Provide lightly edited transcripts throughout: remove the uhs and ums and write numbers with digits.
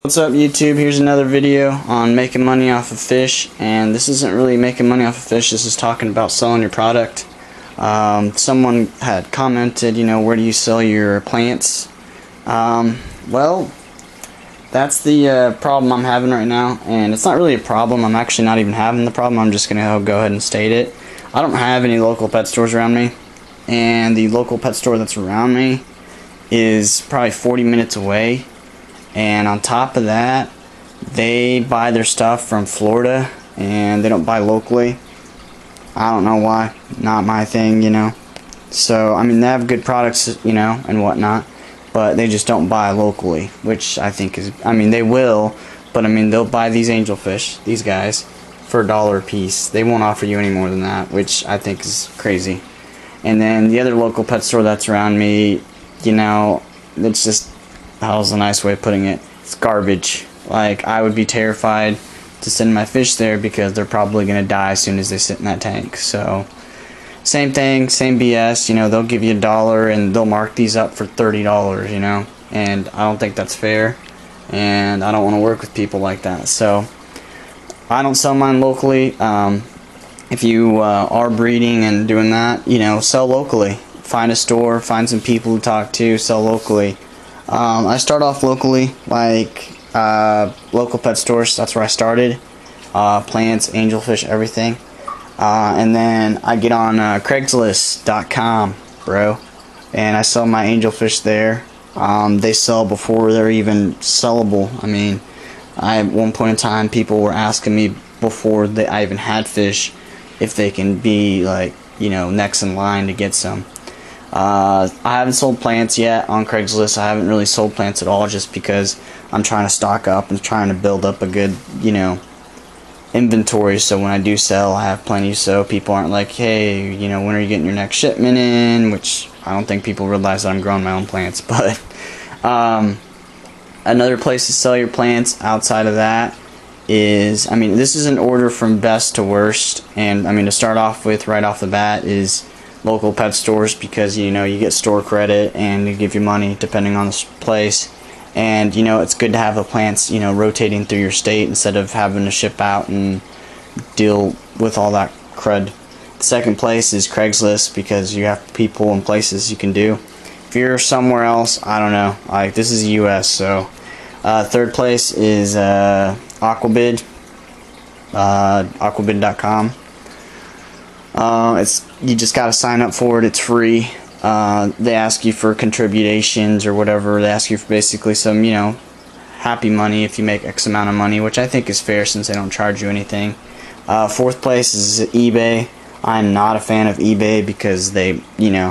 What's up YouTube? Here's another video on making money off of fish, and this isn't really making money off of fish, this is talking about selling your product. Someone had commented, where do you sell your plants? Well, that's the problem I'm having right now, and it's not really a problem. I'm actually not even having the problem. I'm just gonna go ahead and state it. I don't have any local pet stores around me, and the local pet store that's around me is probably 40 minutes away. And on top of that, they buy their stuff from Florida and they don't buy locally. I don't know why. Not my thing, So, I mean, they have good products, and whatnot, but they just don't buy locally, which I think is, they will, but they'll buy these angelfish, these guys, for $1 a piece. They won't offer you any more than that, which I think is crazy. And then the other local pet store that's around me, it's just, that was a nice way of putting it, it's garbage. Like, I would be terrified to send my fish there because they're probably going to die as soon as they sit in that tank. So, same thing, same BS, they'll give you $1 and they'll mark these up for $30, and I don't think that's fair, and I don't want to work with people like that. So, I don't sell mine locally. If you are breeding and doing that, sell locally. Find a store, find some people to talk to, sell locally. I start off locally, like local pet stores. That's where I started. Plants, angelfish, everything. And then I get on Craigslist.com, bro, and I sell my angelfish there. They sell before they're even sellable. At one point in time, people were asking me before I even had fish if they can be next in line to get some. I haven't sold plants yet on Craigslist. I haven't really sold plants at all, just because I'm trying to stock up and trying to build up a good, inventory, so when I do sell, I have plenty, so people aren't like, hey, when are you getting your next shipment in, which I don't think people realize that I'm growing my own plants. But another place to sell your plants outside of that is, this is an order from best to worst, and to start off with right off the bat is local pet stores, because you get store credit and they give you money depending on the place, and it's good to have the plants rotating through your state instead of having to ship out and deal with all that crud. The second place is Craigslist, because you have people and places you can do. If you're somewhere else, I don't know, like this is the US, so third place is Aquabid, aquabid.com. You just gotta sign up for it. It's free. They ask you for contributions or whatever. They ask you for basically some, happy money if you make X amount of money, which I think is fair since they don't charge you anything. Fourth place is eBay. I'm not a fan of eBay because they, 10%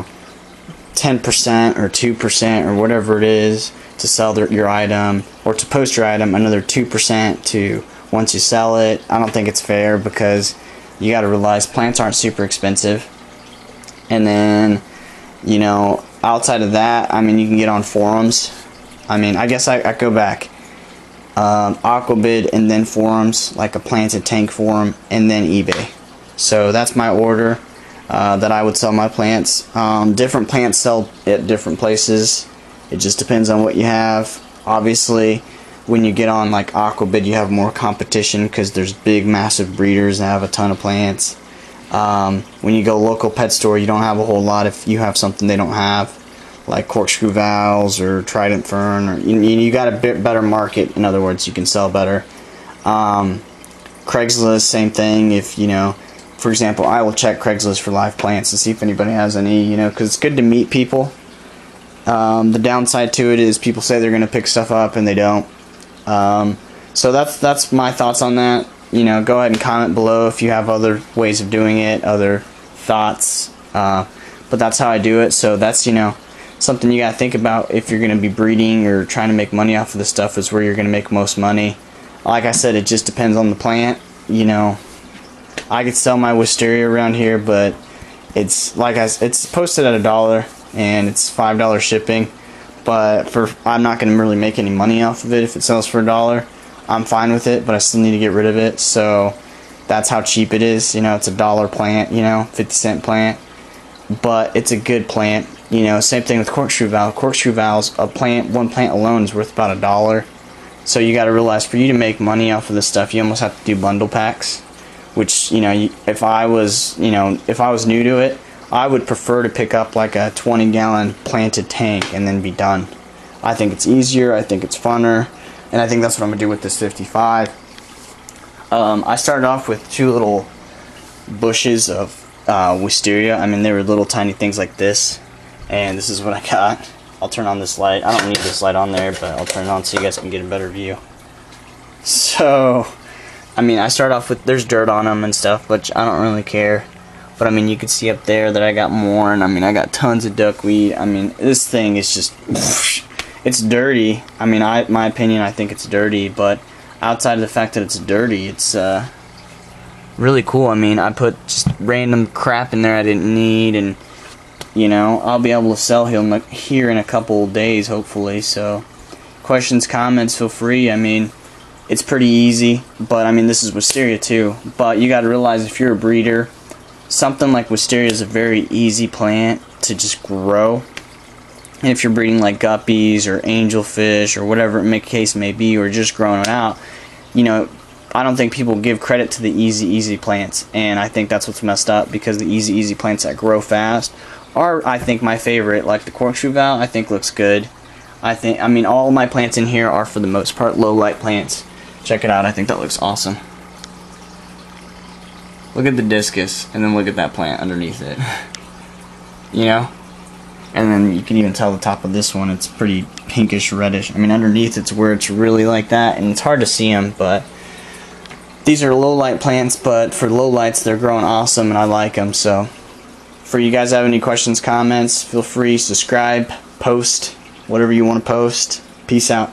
or 2% or whatever it is to sell your item, or to post your item, another 2% to once you sell it. I don't think it's fair, because you got to realize plants aren't super expensive. And then, outside of that, you can get on forums. I guess I go back. Aquabid and then forums, like a planted tank forum, and then eBay. So that's my order that I would sell my plants. Different plants sell at different places. It just depends on what you have. Obviously, when you get on like Aquabid, you have more competition because there's big, massive breeders that have a ton of plants. When you go local pet store, you don't have a whole lot if you have something they don't have, like corkscrew valves or trident fern, or you got a bit better market. In other words, you can sell better. Craigslist, same thing. If for example, I will check Craigslist for live plants to see if anybody has any, because it's good to meet people. The downside to it is people say they're going to pick stuff up and they don't. So that's my thoughts on that. Go ahead and comment below if you have other ways of doing it, other thoughts. But that's how I do it. So that's, something you got to think about if you're going to be breeding or trying to make money off of this stuff, is where you're going to make most money. Like I said, it just depends on the plant. I could sell my wisteria around here, but it's it's posted at $1 and it's $5 shipping. But I'm not going to really make any money off of it if it sells for $1. I'm fine with it, but I still need to get rid of it. So that's how cheap it is. It's $1 plant, 50-cent plant, but it's a good plant. Same thing with corkscrew valve. Corkscrew valves, one plant alone is worth about $1. So you got to realize, for you to make money off of this stuff, you almost have to do bundle packs, which, you know, if I was new to it, I would prefer to pick up like a 20-gallon planted tank and then be done. I think it's easier, I think it's funner, and I think that's what I'm going to do with this 55. I started off with 2 little bushes of wisteria. I mean, they were little tiny things like this, and this is what I got. I'll turn on this light. I don't need this light on there, but I'll turn it on so you guys can get a better view. So, I mean, I start off with, there's dirt on them and stuff, but I don't really care. But I mean, you can see up there that I got more, and I mean, I got tons of duckweed. I mean, this thing is just, it's dirty. I mean, my opinion, I think it's dirty, but outside of the fact that it's dirty, it's really cool. I mean, I put just random crap in there I didn't need, and you know, I'll be able to sell him here in a couple days, hopefully. So, questions, comments, feel free. I mean, it's pretty easy, but I mean, this is wisteria too. But you got to realize, if you're a breeder, something like wisteria is a very easy plant to just grow. And if you're breeding like guppies or angelfish or whatever the case may be, or just growing it out, you know, I don't think people give credit to the easy plants, and I think that's what's messed up, because the easy plants that grow fast are, I think, my favorite. Like the corkscrew valve, I think looks good. I mean, all my plants in here are, for the most part, low light plants. Check it out, I think that looks awesome. Look at the discus, and then look at that plant underneath it. You know? And then you can even tell the top of this one, it's pretty pinkish reddish. I mean, underneath it's where it's really like that, and it's hard to see them, but these are low light plants, but for low lights they're growing awesome, and I like them. So for you guys have any questions, comments, feel free, subscribe, post, whatever you want to post. Peace out.